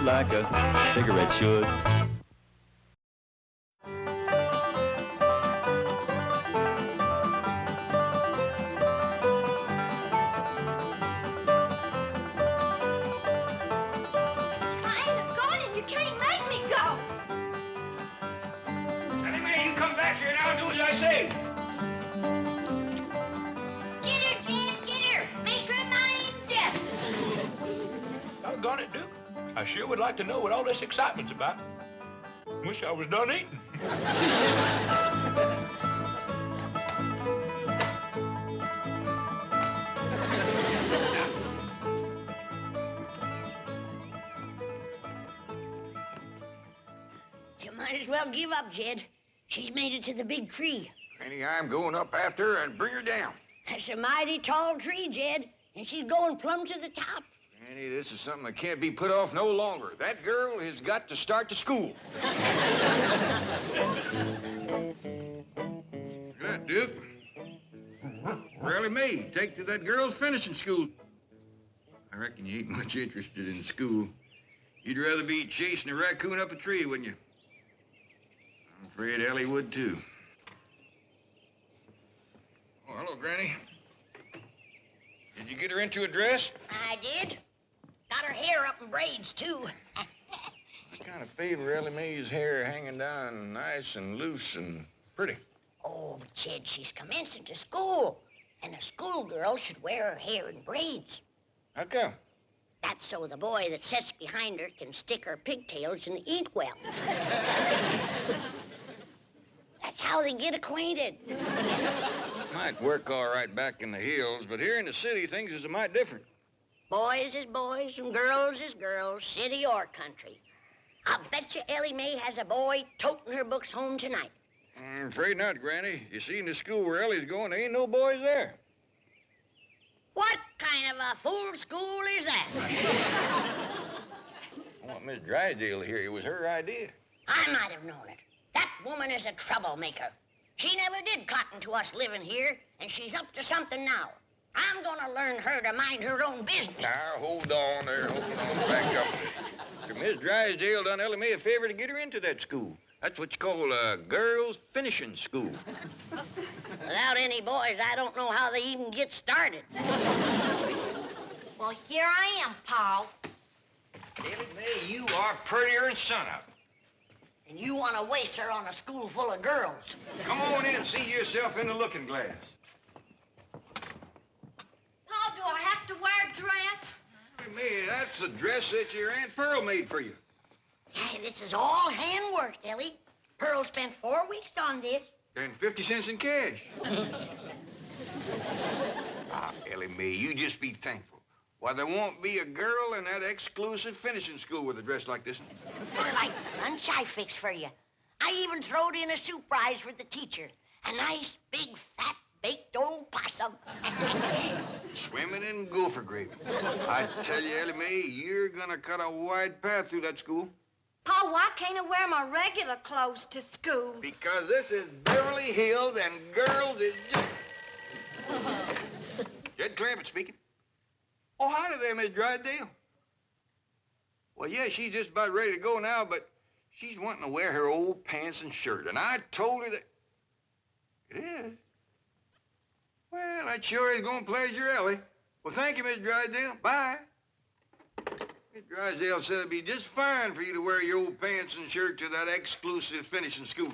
like a cigarette should. Doggone it, Duke. I sure would like to know what all this excitement's about. Wish I was done eating. You might as well give up, Jed. She's made it to the big tree. Granny, I'm going up after her and bring her down. That's a mighty tall tree, Jed, and she's going plumb to the top. Granny, this is something that can't be put off no longer. That girl has got to start to school. Look at that, Duke. Elly May, take to that girl's finishing school. I reckon you ain't much interested in school. You'd rather be chasing a raccoon up a tree, wouldn't you? I'm afraid Elly would, too. Oh, hello, Granny. Did you get her into a dress? I did. Got her hair up in braids, too. I kind of favor Elly May's hair hanging down nice and loose and pretty. Oh, but Jed, she's commencing to school. And a schoolgirl should wear her hair in braids. How come? That's so the boy that sits behind her can stick her pigtails in the inkwell. That's how they get acquainted. Might work all right back in the hills, but here in the city, things is a mite different. Boys is boys and girls is girls, city or country. I'll bet you Elly May has a boy toting her books home tonight. I'm afraid not, Granny. You see, in the school where Elly's going, there ain't no boys there. What kind of a fool school is that? I want Miss Drysdale to hear it was her idea. I might have known it. That woman is a troublemaker. She never did cotton to us living here, and she's up to something now. I'm gonna learn her to mind her own business. Now, hold on there, back up. Miss Drysdale done Elly May a favor to get her into that school. That's what you call a girls' finishing school. Without any boys, I don't know how they even get started. Well, here I am, Paul. Elly May, you are prettier than sunup. And you want to waste her on a school full of girls. Come on in and see yourself in the looking glass. Paul, do I have to wear a dress? Elly May, that's a dress that your Aunt Pearl made for you. Hey, this is all handwork, Elly. Pearl spent 4 weeks on this. And 50 cents in cash. Elly May, you just be thankful. Why, there won't be a girl in that exclusive finishing school with a dress like this. I like the lunch I fixed for you. I even throwed in a surprise for the teacher. A nice, big, fat, baked old possum. Swimming in gopher gravy. I tell you, Elly May, you're gonna cut a wide path through that school. Paul, why can't I wear my regular clothes to school? Because this is Beverly Hills and girls is just... Jed Clampetts speaking. Oh, howdy there, Miss Drysdale. Well, yeah, she's just about ready to go now, but she's wanting to wear her old pants and shirt, and I told her that... It is? Well, that sure is going to pleasure Elly. Well, thank you, Miss Drysdale. Bye. Miss Drysdale said it'd be just fine for you to wear your old pants and shirt to that exclusive finishing school.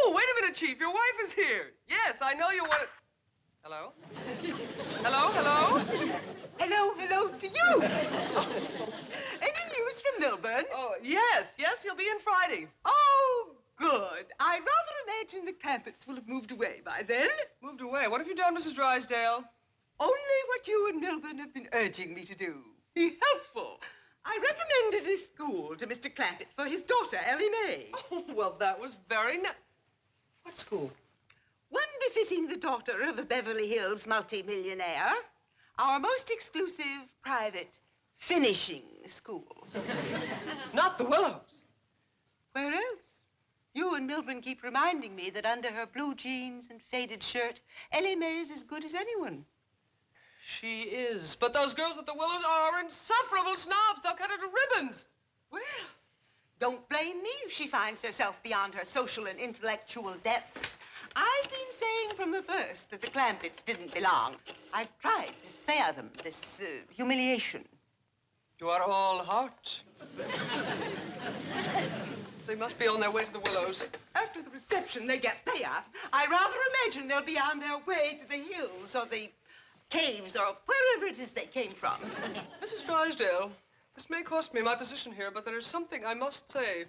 Oh, wait a minute, Chief. Your wife is here. Yes, I know you want to... Hello? Hello, hello? Hello to you. Any news from Milburn? Oh, yes, he'll be in Friday. Oh, good. I'd rather imagine the Clampetts will have moved away by then. Moved away? What have you done, Mrs. Drysdale? Only what you and Milburn have been urging me to do. Be helpful. I recommended a school to Mr. Clampett for his daughter, Elly May. Oh, well, that was very nice. What school? One befitting the daughter of a Beverly Hills multimillionaire. Our most exclusive, private, finishing school. Not the Willows. Where else? You and Milburn keep reminding me that under her blue jeans and faded shirt, Elly May is as good as anyone. she is. But those girls at the Willows are insufferable snobs. They'll cut her to ribbons. Well, don't blame me if she finds herself beyond her social and intellectual depths. I've been saying from the first that the Clampetts didn't belong. I've tried to spare them this humiliation. You are all heart. They must be on their way to the Willows. After the reception, they get there. I rather imagine they'll be on their way to the hills or the caves or wherever it is they came from. Mrs. Drysdale, this may cost me my position here, but there is something I must say.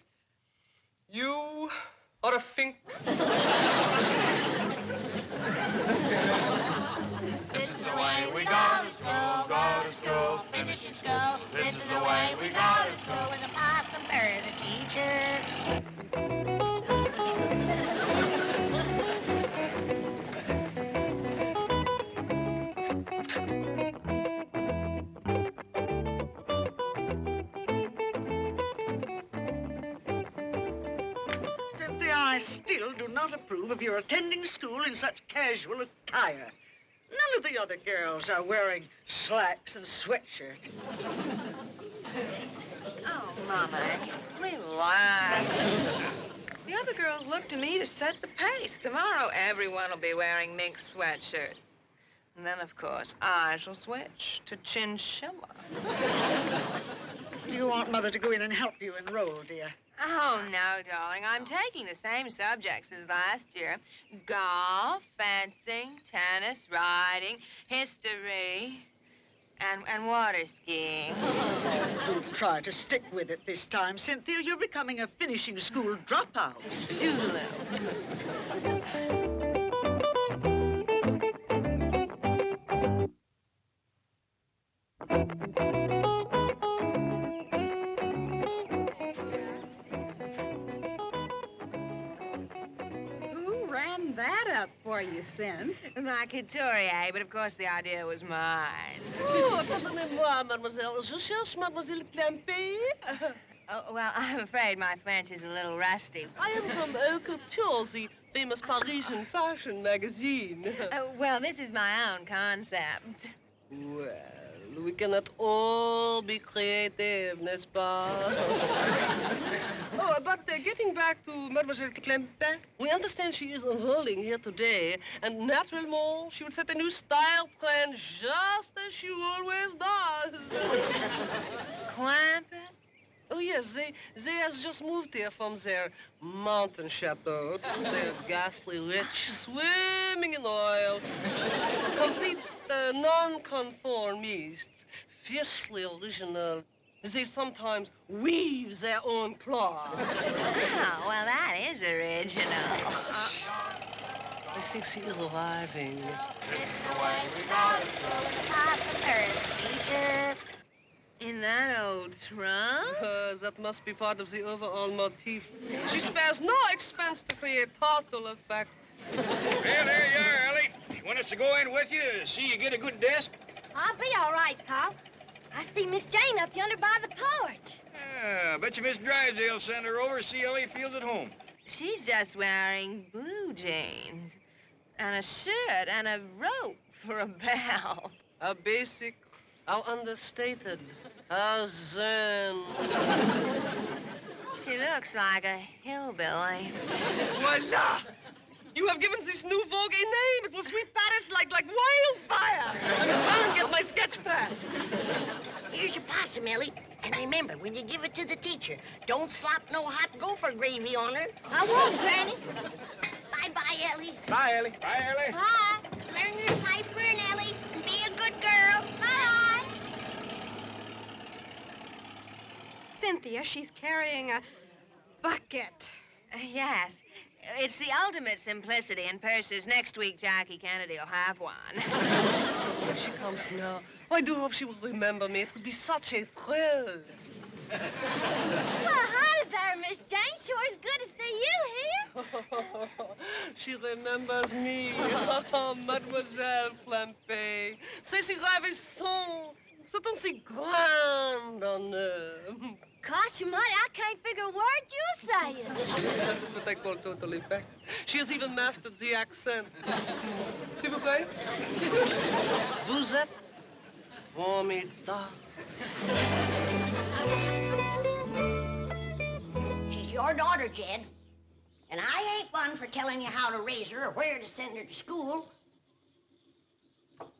You are a fink. This is the way we go to school, finishing school. This is the way we go to school with a possum for the teacher. Cynthia, I still do not approve of your attending school in such casual attire. None of the other girls are wearing slacks and sweatshirts. Oh, Mama, relax. The other girls look to me to set the pace. Tomorrow, everyone will be wearing mink sweatshirts. And then, of course, I shall switch to chinchilla. Do you want Mother to go in and help you enroll, dear? Oh, no, darling. I'm taking the same subjects as last year. Golf, fencing, tennis, riding, history, and water skiing. Do try to stick with it this time, Cynthia. You're becoming a finishing school dropout. Toodaloo. That up for you, Sin. My couturier, but of course the idea was mine. Oh, pardonnez-moi, mademoiselle. Je cherche mademoiselle Clampetts. Oh, well, I'm afraid my French is a little rusty. I am from E04, the famous Parisian fashion magazine. Well, this is my own concept. Well, we cannot all be creative, n'est-ce pas? Oh, but getting back to Mademoiselle Clampetts, we understand she is enrolling here today, and naturellement, she would set a new style trend just as she always does. Clampetts? Oh, yes, they has just moved here from their mountain chateau. They're ghastly rich, swimming in oil. Complete non-conformists, fiercely original. They sometimes weave their own cloth. Oh, well, that is original. I think she is arriving. This is the way we go to school with a possum for the teacher. In that old trunk? That must be part of the overall motif. She spares no expense to create total effect. Well, there you are, Ellie. You want us to go in with you to see you get a good desk? I'll be all right, Pop. I see Miss Jane up yonder by the porch. Yeah, I bet you Miss Drysdale sent her over to see Ellie feels at home. She's just wearing blue jeans and a shirt and a rope for a belt. How basic, how understated, how zen. She looks like a hillbilly. Voila! You have given this new vogue a name. It will sweep Paris like wildfire. I'll get my sketch pad. Here's your possum, Ellie. And remember, when you give it to the teacher, don't slop no hot gopher gravy on her. I won't, Granny. Bye-bye, Ellie. Bye, Ellie. Bye, Ellie. Bye. Learn your cipher, Ellie. Be a good girl. Bye. Cynthia, she's carrying a bucket. Yes. It's the ultimate simplicity in purses. Next week, Jackie Kennedy will have one. Here she comes now. I do hope she will remember me. It would be such a thrill. Well, hi there, Miss Jane. Sure is good to see you here. She remembers me. Oh, Mademoiselle Clampetts. C'est si ravissant. C'est un si grand honneur. Gosh, almighty, I can't figure a word you're saying. That's what I call total effect. She has even mastered the accent. S'il vous plaît. Vous êtes Formidable. She's your daughter, Jed. And I ain't one for telling you how to raise her or where to send her to school.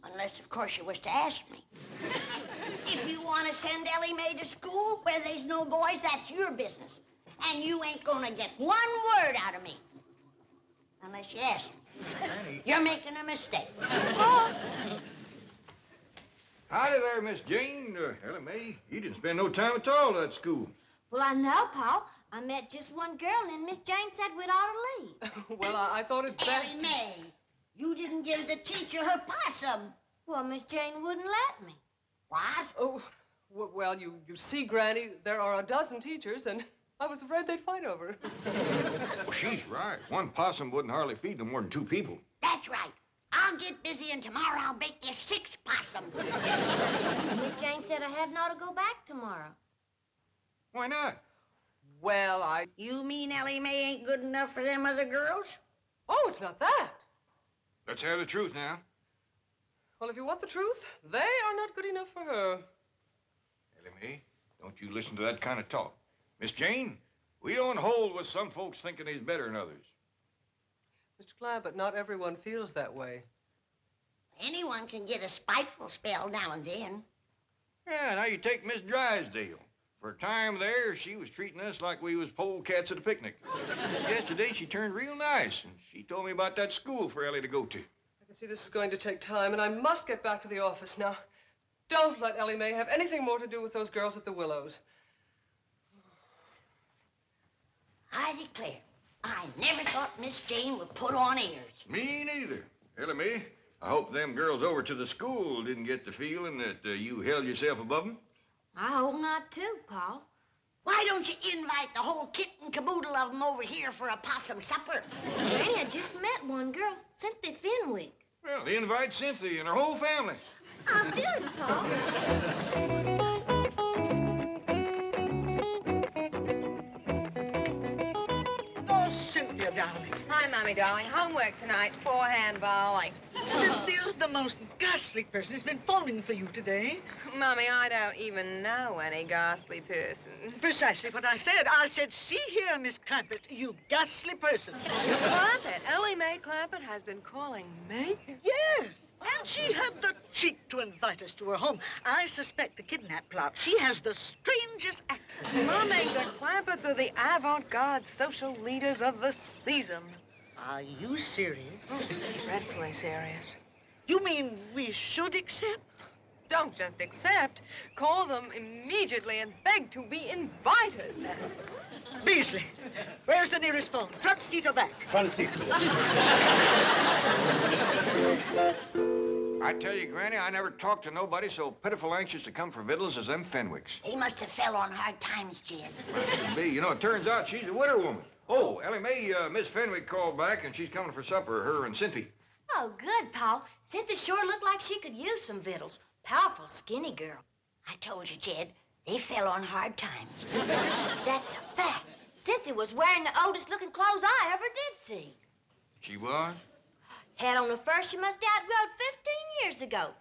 Unless, of course, you wish to ask me. If you want to send Elly May to school where there's no boys, that's your business. And you ain't gonna get one word out of me. Unless you ask me. You're making a mistake. Howdy there, Miss Jane. Elly May, you didn't spend no time at all at school. Well, I know, Pa. I met just one girl, and then Miss Jane said we'd ought to leave. Well, I thought it best. Elly May, you didn't give the teacher her possum. Well, Miss Jane wouldn't let me. What? Oh, well, you see, Granny, there are a dozen teachers, and I was afraid they'd fight over it. Well, she's right. One possum wouldn't hardly feed no more than 2 people. That's right. I'll get busy, and tomorrow I'll bake you 6 possums. Miss Jane said I hadn't ought to go back tomorrow. Why not? Well, You mean Elly May ain't good enough for them other girls? Oh, it's not that. Let's have the truth now. Well, if you want the truth, they are not good enough for her. Elly May, don't you listen to that kind of talk. Miss Jane, we don't hold with some folks thinking they's better than others. Mr. Clampett, not everyone feels that way. Anyone can get a spiteful spell now and then. Yeah, now you take Miss Drysdale. For a time there, she was treating us like we was polecats at a picnic. Yesterday, she turned real nice, and she told me about that school for Elly to go to. I can see this is going to take time, and I must get back to the office now. Don't let Elly May have anything more to do with those girls at the Willows. I declare, I never thought Miss Jane would put on airs. Me neither. Elly May, I hope them girls over to the school didn't get the feeling that you held yourself above them. I hope not, too, Pa. Why don't you invite the whole kit and caboodle of them over here for a possum supper? Granny, I just met one girl, Cynthia Fenwick. Well, invite Cynthia and her whole family. I'll do it, Pa. Oh, Cynthia, darling. Hi, Mommy, darling. Homework tonight, forehand volley. Cynthia, the most ghastly person has been phoning for you today. Mommy, I don't even know any ghastly person. Precisely what I said. I said, see here, Miss Clampett, you ghastly person. Clampett? Elly May Clampett has been calling me? Yes. And she had the cheek to invite us to her home. I suspect a kidnap plot. She has the strangest accent. Mommy, the Clampetts are the avant-garde social leaders of the season. Are you serious? Dreadfully serious. You mean we should accept? Don't just accept. Call them immediately and beg to be invited. Beasley, where's the nearest phone? Front seat or back? Front seat. I tell you, Granny, I never talked to nobody so pitiful anxious to come for victuals as them Fenwicks. He must have fell on hard times, Jed. You know, it turns out she's a widow woman. Oh, Elly May, Miss Fenwick called back, and she's coming for supper, her and Cynthia. Oh, good, Pa. Cynthia sure looked like she could use some victuals. Powerful skinny girl. I told you, Jed, they fell on hard times. That's a fact. Cynthia was wearing the oldest-looking clothes I ever did see. She was? Had on the first she must have outrode 15 years ago.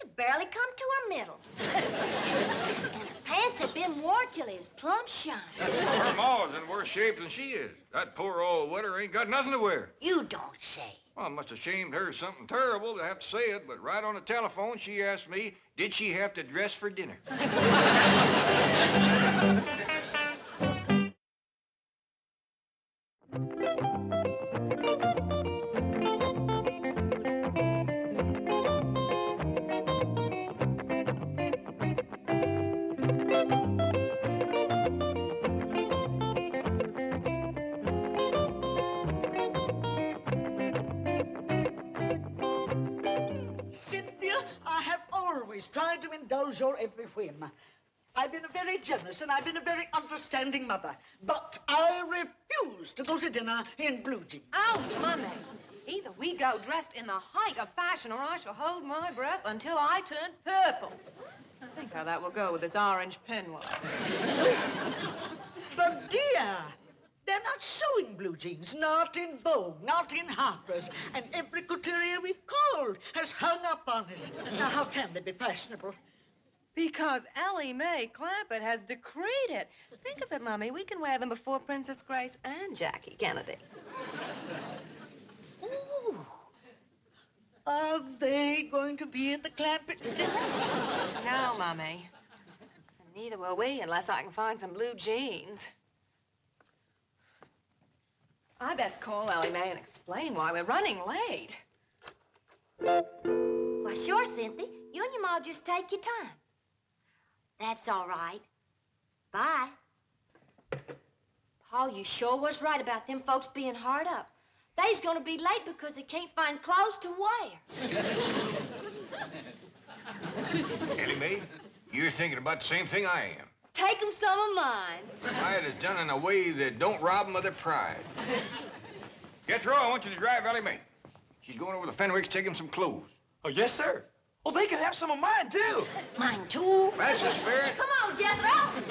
It barely come to her middle. And her pants had been worn till he was plumb shiny. Her ma's in worse shape than she is. That poor old widder ain't got nothing to wear. You don't say. Well, it must have shamed her something terrible to have to say it, but right on the telephone, she asked me, did she have to dress for dinner? Tried to indulge your every whim. I've been a very generous and I've been a very understanding mother, but I refuse to go to dinner in blue jeans. Oh, Mommy. Either we go dressed in the height of fashion or I shall hold my breath until I turn purple. I think how that will go with this orange peignoir. But, dear, they're not showing blue jeans, not in Vogue, not in Harper's. And every couturier we've called has hung up on us. Now, how can they be fashionable? Because Elly May Clampett has decreed it. Think of it, Mommy. We can wear them before Princess Grace and Jackie Kennedy. Ooh. Are they going to be at the Clampetts dinner? No, Mommy. And neither will we unless I can find some blue jeans. I best call Elly May and explain why we're running late. Well, sure, Cynthia. You and your ma just take your time. That's all right. Bye. Paul, you sure was right about them folks being hard up. They's gonna be late because they can't find clothes to wear. Elly May, you're thinking about the same thing I am. Take 'em some of mine. I had it done in a way that don't rob 'em of their pride. Jethro, I want you to drive Elly May. She's going over to Fenwick's to take him some clothes. Oh, yes, sir. Oh, they can have some of mine, too. Mine, too. That's the spirit. Come on, Jethro.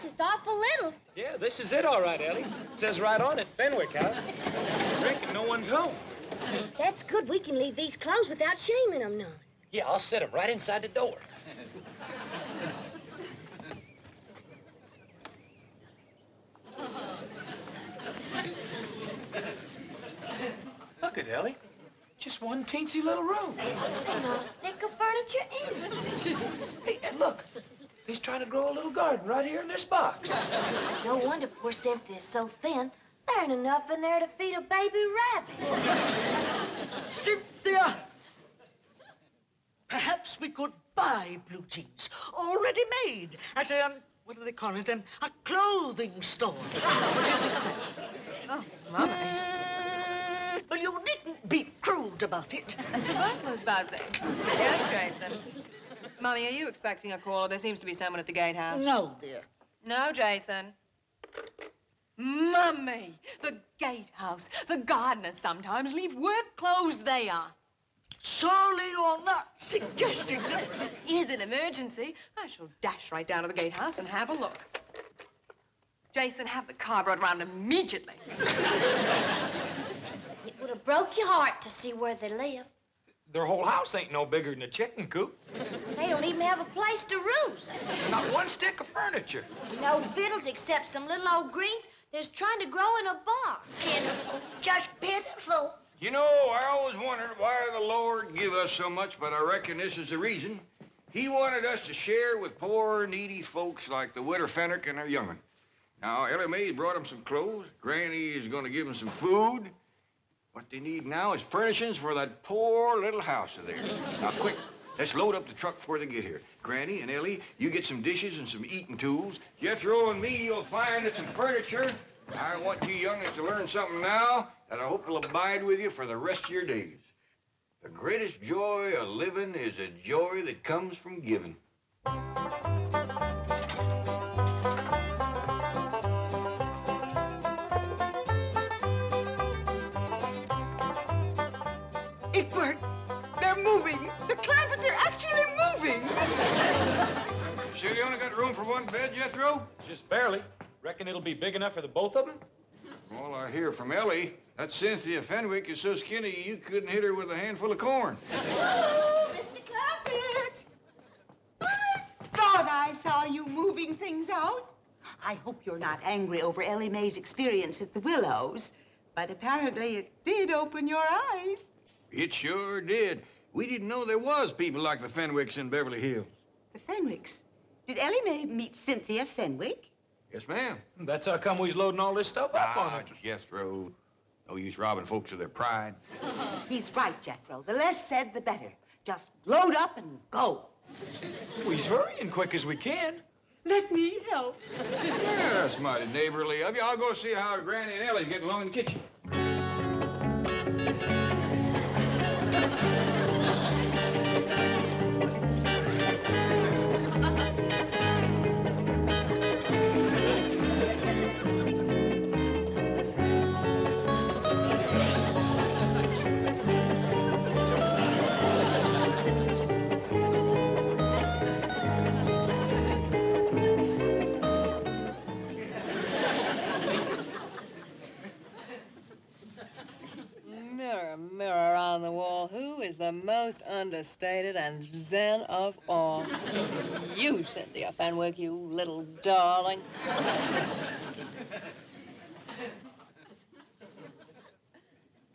It's awful little. Yeah, this is it all right, Ellie. It says right on it, Fenwick House. I reckon no one's home. That's good. We can leave these clothes without shaming them none. Yeah, I'll set them right inside the door. Look at Ellie. Just one teensy little room. Ain't no stick of furniture in it. Hey, and look. He's trying to grow a little garden right here in this box. No wonder poor Cynthia's so thin. There ain't enough in there to feed a baby rabbit. Cynthia! Perhaps we could buy blue jeans, already made, at what do they call it, a clothing store. Oh, Mommy. Well, you needn't be crude about it. The butler's buzzing. Yes, Jason. Mommy, are you expecting a caller? There seems to be someone at the gatehouse. No, dear. No, Jason. Mummy, the gatehouse. The gardeners sometimes leave work clothes there. Surely you're not suggesting that... This is an emergency. I shall dash right down to the gatehouse and have a look. Jason, have the car brought around immediately. It would have broke your heart to see where they live. Their whole house ain't no bigger than a chicken coop. They don't even have a place to roost. Not one stick of furniture. No fiddles except some little old greens that's trying to grow in a bar. Pitiful. Just pitiful. You know, I always wondered why the Lord give us so much, but I reckon this is the reason. He wanted us to share with poor, needy folks like the widow Fenwick and her young'un. Now, Elly May brought them some clothes. Granny is going to give them some food. What they need now is furnishings for that poor little house of theirs. Now, quick, let's load up the truck before they get here. Granny and Ellie, you get some dishes and some eating tools. Jethro and me, you'll find us some furniture. I want you young'uns to learn something now that I hope will abide with you for the rest of your days. The greatest joy of living is a joy that comes from giving. It worked. They're moving. The Clampetts are actually moving. Sure you only got room for one bed, Jethro? Just barely. Reckon it'll be big enough for the both of them? All I hear from Ellie, that Cynthia Fenwick is so skinny you couldn't hit her with a handful of corn. Oh, Mr. Clampett. I thought I saw you moving things out. I hope you're not angry over Elly May's experience at the Willows, but apparently it did open your eyes. It sure did. We didn't know there was people like the Fenwicks in Beverly Hills. The Fenwicks. Did Elly May meet Cynthia Fenwick? Yes, ma'am. That's how come we's loading all this stuff up on it. Jethro. No use robbing folks of their pride. He's right, Jethro. The less said, the better. Just load up and go. We's hurrying quick as we can. Let me help. Yeah, that's mighty neighborly of you. I'll go see how Granny and Ellie's getting along in the kitchen. the most understated and zen of all. You, Cynthia Fenwick, you little darling.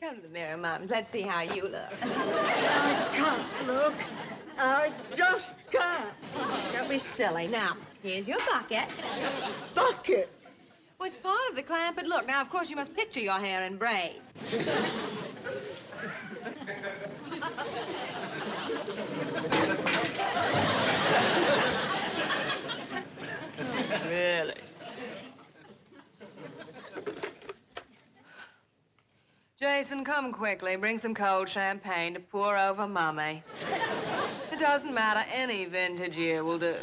Come to the mirror, Mums. Let's see how you look. I can't look. I just can't. Don't be silly. Now, here's your bucket. Bucket. Well, it's part of the Clampett look. Now, of course, you must picture your hair in braids. Really? Jason, come quickly. Bring some cold champagne to pour over Mummy. It doesn't matter. Any vintage year will do.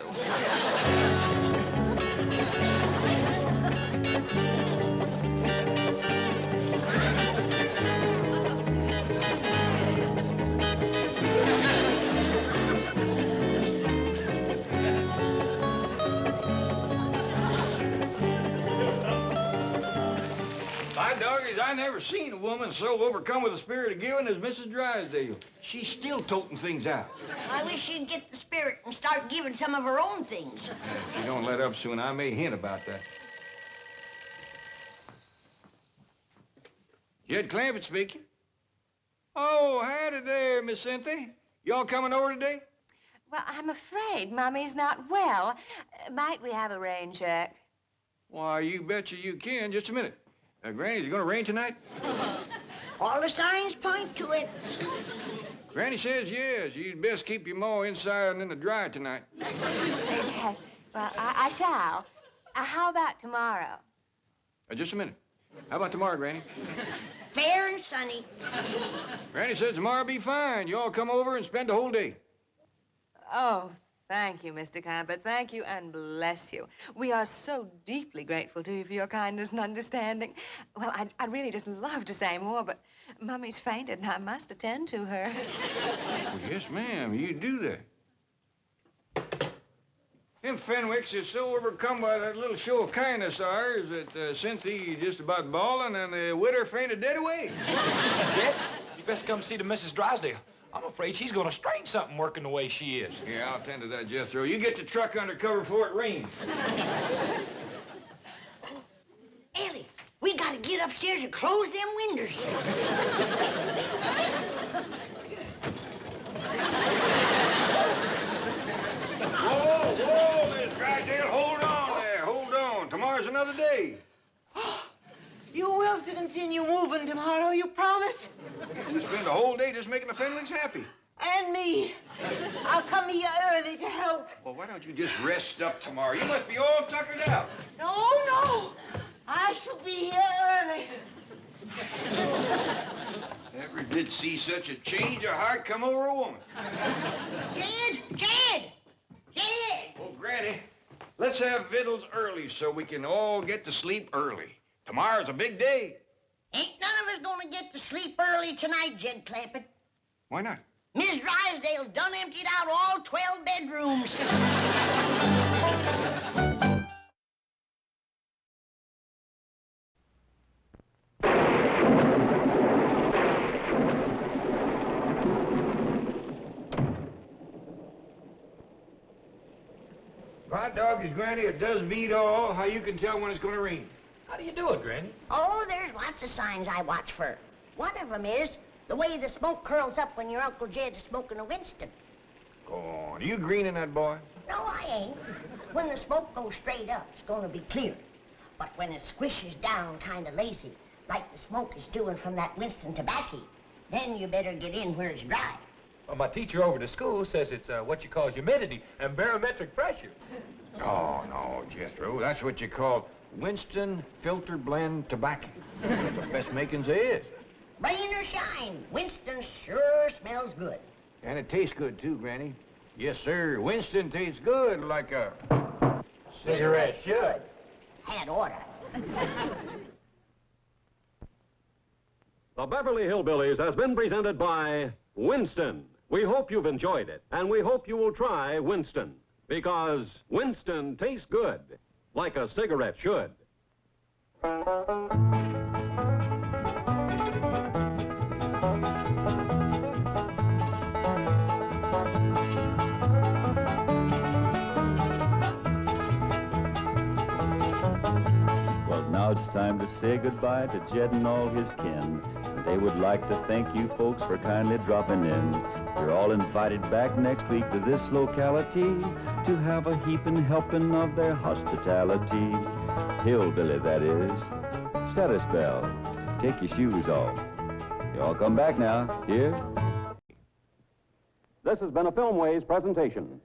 By doggies, I never seen a woman so overcome with the spirit of giving as Mrs. Drysdale. She's still toting things out. I wish she'd get the spirit and start giving some of her own things. If you don't let up soon, I may hint about that. Jed Clampett speaking. Oh, howdy there, Miss Cynthia. Y'all coming over today? Well, I'm afraid Mummy's not well. Might we have a rain check? Why, you betcha you can. Just a minute. Granny, is it going to rain tonight? All the signs point to it. Granny says yes. You'd best keep your maw inside and in the dry tonight. Yes. Well, I shall. How about tomorrow? Just a minute. How about tomorrow, Granny? Fair and sunny. Granny says tomorrow'll be fine. You all come over and spend the whole day. Oh, thank you, Mr. Clampett. Thank you and bless you. We are so deeply grateful to you for your kindness and understanding. Well, I'd really just love to say more, but Mummy's fainted and I must attend to her. Well, yes, ma'am. You do that. Them Fenwicks is so overcome by that little show of kindness of ours that Cynthia just about bawling and the widder fainted dead away. Jet, you best come see the Mrs. Drysdale. I'm afraid she's gonna strain something working the way she is. Yeah, I'll attend to that, Jethro. You get the truck under cover before it rains. Ellie, we gotta get upstairs and close them windows. Whoa, Miss Drysdale, hold on there, hold on. Tomorrow's another day. You will continue moving tomorrow, you promise? We'll spend the whole day just making the Fenwicks happy. And me. I'll come here early to help. Well, why don't you just rest up tomorrow? You must be all tuckered out. No. I shall be here early. Never did see such a change of heart come over a woman. Jed! Oh, Granny, let's have victuals early so we can all get to sleep early. Tomorrow's a big day. Ain't none of us gonna get to sleep early tonight, Jed Clampett. Why not? Miss Drysdale done emptied out all 12 bedrooms. By doggies, Granny, it does beat all how you can tell when it's going to rain. How do you do it, Granny? Oh, there's lots of signs I watch for. One of them is the way the smoke curls up when your Uncle Jed's smoking a Winston. Go on. Are you greening that boy? No, I ain't. When the smoke goes straight up, it's gonna be clear. But when it squishes down kind of lazy, like the smoke is doing from that Winston tobacco, then you better get in where it's dry. Well, my teacher over to school says it's what you call humidity and barometric pressure. Oh, no, Jethro. That's what you call Winston Filter Blend Tobacco. That's the best makings there is. Rain or shine, Winston sure smells good. And it tastes good, too, Granny. Yes, sir. Winston tastes good like a cigarette should. Had order. The Beverly Hillbillies has been presented by Winston. We hope you've enjoyed it, and we hope you will try Winston, because Winston tastes good, like a cigarette should. time to say goodbye to Jed and all his kin. They would like to thank you folks for kindly dropping in. You're all invited back next week to this locality to have a heaping helping of their hospitality. Hillbilly, that is. Set a spell. Take your shoes off. You all come back now. Here? This has been a Filmways presentation.